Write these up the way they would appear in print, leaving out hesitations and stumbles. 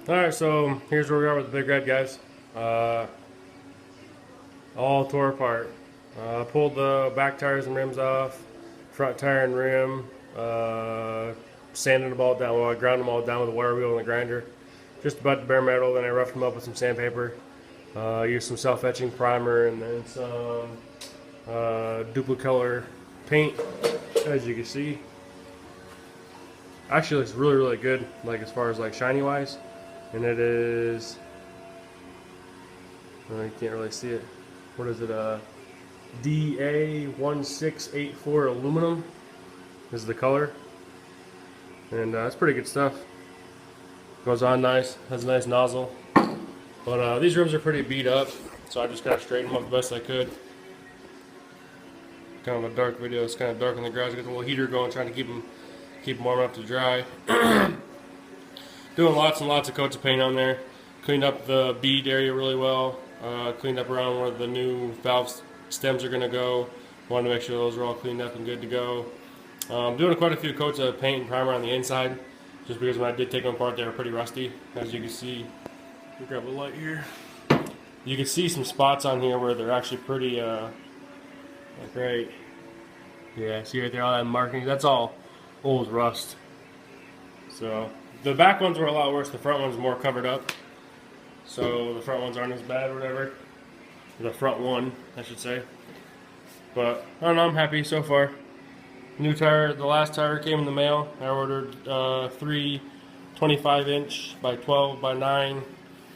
Alright, so here's where we are with the Big Red, guys. Uh, all tore apart. Pulled the back tires and rims off, front tire and rim, sanded them all down. Well, I ground them all down with a wire wheel and a grinder. Just about the bare metal, then I roughed them up with some sandpaper. Used some self-etching primer and then some duplicolor paint, as you can see. Actually looks really, really good, like as far as like shiny wise. And it is, you can't really see it. What is it? DA1684 aluminum is the color, and it's pretty good stuff. Goes on nice, has a nice nozzle. But these rims are pretty beat up, so I just got to straighten them up the best I could. Kind of a dark video. It's kind of dark in the garage. Got the little heater going, trying to keep them warm enough to dry. Doing lots and lots of coats of paint on there. Cleaned up the bead area really well. Cleaned up around where the new valve stems are going to go. Wanted to make sure those are all cleaned up and good to go. Doing quite a few coats of paint and primer on the inside, just because when I did take them apart they were pretty rusty. As you can see, let me grab a light here. You can see some spots on here where they're actually pretty, like right, yeah, see right there, all that marking, that's all old rust. So the back ones were a lot worse. The front ones more covered up. So the front ones aren't as bad or whatever. The front one, I should say. But I don't know, I'm happy so far. New tire, the last tire came in the mail. I ordered 3 25-inch by 12 by 9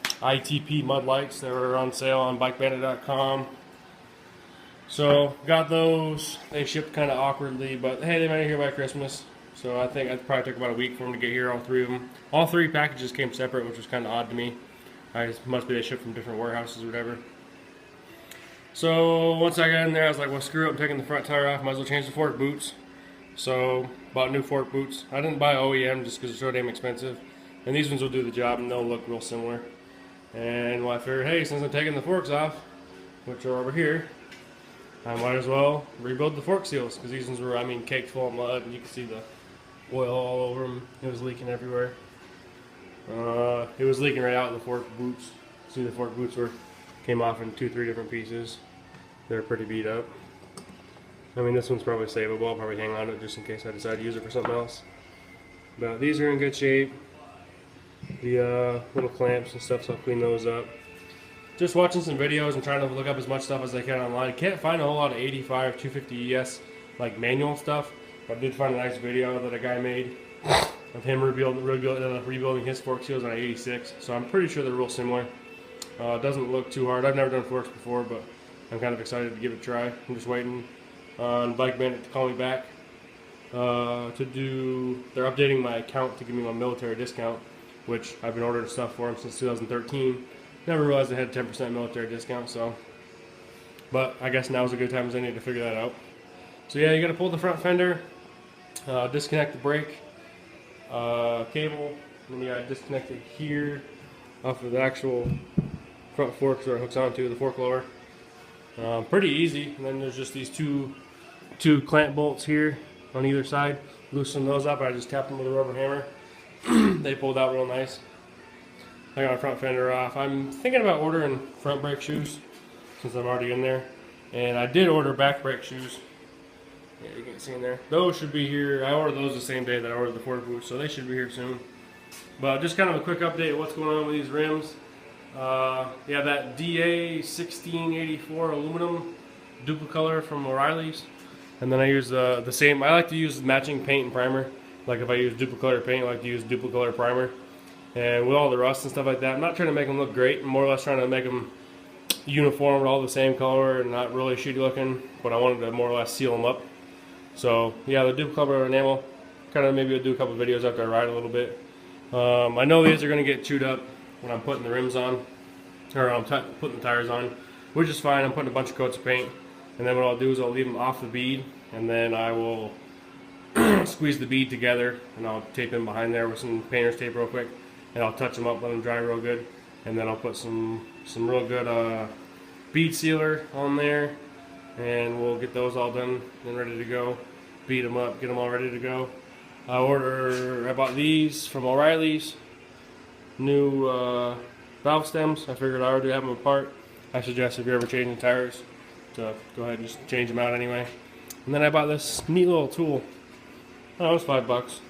ITP mud lights. They were on sale on BikeBandit.com. So got those. They shipped kind of awkwardly, but hey, they might be here by Christmas. So I think it probably took about a week for them to get here, all 3 of them. All 3 packages came separate, which was kind of odd to me. Must be they shipped from different warehouses or whatever. So once I got in there, I was like, well, screw it, I'm taking the front tire off. Might as well change the fork boots. So bought new fork boots. I didn't buy OEM just because they're so damn expensive. And these ones will do the job and they'll look real similar. And well, I figured, hey, since I'm taking the forks off, which are over here, I might as well rebuild the fork seals, because these ones were, I mean, caked full of mud, and you can see the oil all over them. It was leaking everywhere. It was leaking right out of the fork boots. See, the fork boots came off in 2-3 different pieces. They're pretty beat up. I mean, this one's probably savable. I'll probably hang on to it just in case I decide to use it for something else. But these are in good shape. The little clamps and stuff, so I'll clean those up. Just watching some videos and trying to look up as much stuff as I can online. Can't find a whole lot of 85 250 ES like manual stuff, but I did find a nice video that a guy made of him rebuilding his fork seals on an 86. So I'm pretty sure they're real similar. It doesn't look too hard. I've never done forks before, but I'm kind of excited to give it a try. I'm just waiting on Bike Bandit to call me back to do. They're updating my account to give me my military discount, which I've been ordering stuff for them since 2013. Never realized they had a 10% military discount, so. But I guess now's a good time as any to figure that out. So yeah, you got to pull the front fender, disconnect the brake cable, and you got to disconnect it here off of the actual front forks where it hooks onto the fork lower. Pretty easy. And then there's just these two clamp bolts here on either side. Loosen those up. I just tapped them with a rubber hammer. They pulled out real nice. I got my front fender off. I'm thinking about ordering front brake shoes since I'm already in there. And I did order back brake shoes. Yeah, you can see in there. Those should be here. I ordered those the same day that I ordered the fork boots, so they should be here soon. But just kind of a quick update of what's going on with these rims. Yeah, that DA1684 aluminum duplicolor from O'Reilly's. And then I use the same. I like to use matching paint and primer. Like if I use duplicolor paint, I like to use duplicolor primer. And with all the rust and stuff like that, I'm not trying to make them look great. I'm more or less trying to make them uniform with all the same color and not really shitty looking. But I wanted to more or less seal them up. So yeah, the duplicolor enamel. Kind of maybe I'll do a couple videos after I ride a little bit. I know these are going to get chewed up when I'm putting the rims on, or I'm putting the tires on, which is fine. I'm putting a bunch of coats of paint, and then what I'll do is I'll leave them off the bead, and then I will squeeze the bead together, and I'll tape them behind there with some painter's tape real quick, and I'll touch them up, let them dry real good, and then I'll put some real good bead sealer on there, and we'll get those all done and ready to go. Beat them up, get them all ready to go. I bought these from O'Reilly's. new valve stems. I figured I already have them apart. I suggest if you're ever changing tires to go ahead and just change them out anyway. And then I bought this neat little tool. Oh, it was $5.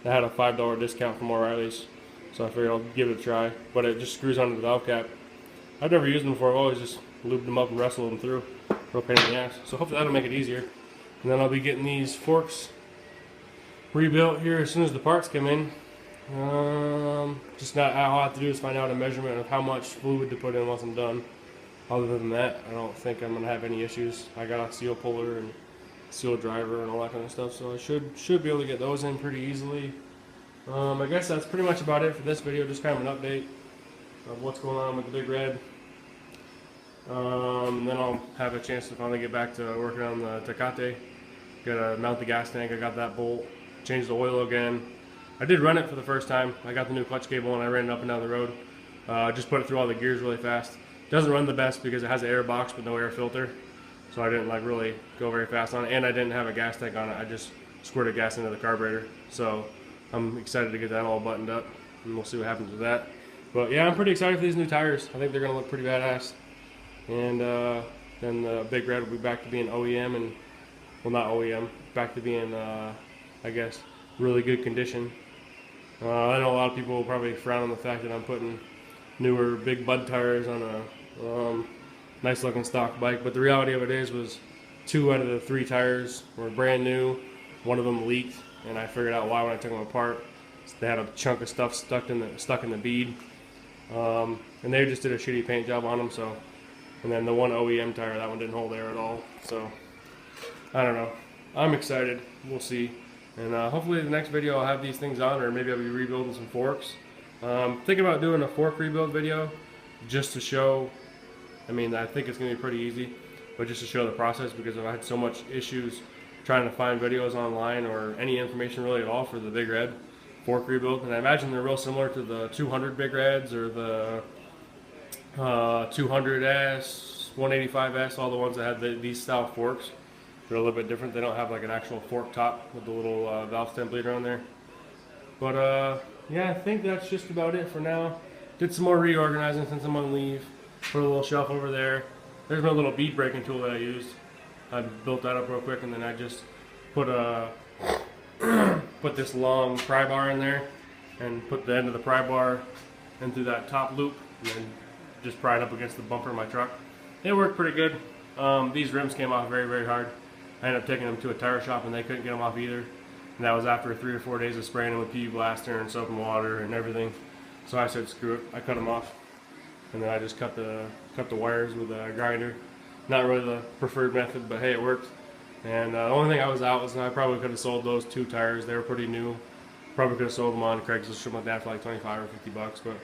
I had a $5 discount from O'Reilly's, so I figured I'll give it a try. But it just screws onto the valve cap. I've never used them before. I've always just lubed them up and wrestled them through. Real pain in the ass. So hopefully that'll make it easier. And then I'll be getting these forks rebuilt here as soon as the parts come in. Just not, all I have to do is find out a measurement of how much fluid to put in once I'm done. Other than that, I don't think I'm gonna have any issues. I got a seal puller and seal driver and all that kind of stuff, so I should be able to get those in pretty easily. I guess that's pretty much about it for this video. Just kind of an update of what's going on with the Big Red. And then I'll have a chance to finally get back to working on the Tecate. Gotta mount the gas tank. I got that bolt. Changed the oil again. I did run it for the first time. I got the new clutch cable and I ran it up and down the road. Just put it through all the gears really fast. Doesn't run the best because it has an air box but no air filter. So I didn't like really go very fast on it, and I didn't have a gas tank on it. I just squirted gas into the carburetor. So I'm excited to get that all buttoned up, and we'll see what happens with that. But yeah, I'm pretty excited for these new tires. I think they're gonna look pretty badass. And then the Big Red will be back to being OEM, and well, not OEM, back to being I guess really good condition. I know a lot of people will probably frown on the fact that I'm putting newer big bud tires on a nice looking stock bike, but the reality of it was 2 out of the 3 tires were brand new. One of them leaked, and I figured out why when I took them apart. They had a chunk of stuff stuck in the bead, and they just did a shitty paint job on them. So, and then the one OEM tire, that one didn't hold air at all. So I don't know. I'm excited. We'll see. And hopefully the next video I'll have these things on, or maybe I'll be rebuilding some forks. Thinking about doing a fork rebuild video just to show. I mean, I think it's going to be pretty easy, but just to show the process, because I've had so much issues trying to find videos online or any information really at all for the Big Red fork rebuild. And I imagine they're real similar to the 200 Big Reds or the 200S, 185S, all the ones that had these style forks. They're a little bit different. They don't have like an actual fork top with the little valve stem bleeder on there. But yeah, I think that's just about it for now. Did some more reorganizing since I'm on leave. Put a little shelf over there. There's my little bead breaking tool that I used. I built that up real quick, and then I just put put this long pry bar in there, and put the end of the pry bar into that top loop, and then just pry it up against the bumper of my truck. It worked pretty good. These rims came off very, very hard. I ended up taking them to a tire shop, and they couldn't get them off either. And that was after 3 or 4 days of spraying them with PE Blaster and soap and water and everything. So I said, screw it. I cut them off. And then I just cut the wires with a grinder. Not really the preferred method, but hey, it worked. And the only thing I was out was I probably could have sold those 2 tires. They were pretty new. Probably could have sold them on Craigslist or something like that for like 25 or 50 bucks. But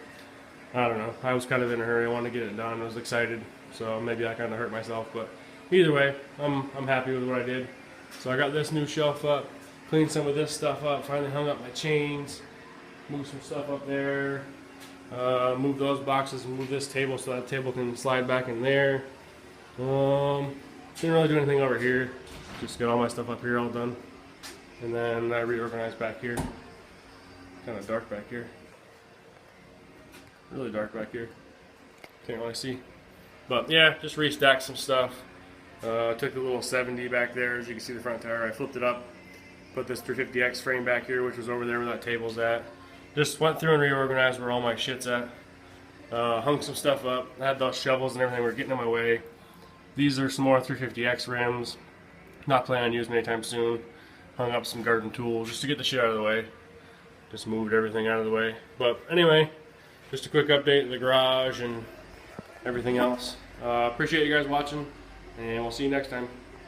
I don't know. I was kind of in a hurry. I wanted to get it done. I was excited. So maybe I kind of hurt myself. But either way, I'm happy with what I did. So I got this new shelf up. Cleaned some of this stuff up. Finally hung up my chains. Moved some stuff up there. Move those boxes and move this table so that table can slide back in there. Didn't really do anything over here. Just got all my stuff up here all done. And then I reorganized back here. Kind of dark back here. Really dark back here. Can't really see. But yeah, just restacked some stuff. Took the little 70 back there, as you can see the front tire. I flipped it up. Put this 350X frame back here, which was over there where that table's at. Just went through and reorganized where all my shit's at. Hung some stuff up. I had those shovels and everything were getting in my way. These are some more 350X rims. Not planning on using anytime soon. Hung up some garden tools just to get the shit out of the way. Just moved everything out of the way. But anyway, just a quick update of the garage and everything else. Appreciate you guys watching, and we'll see you next time.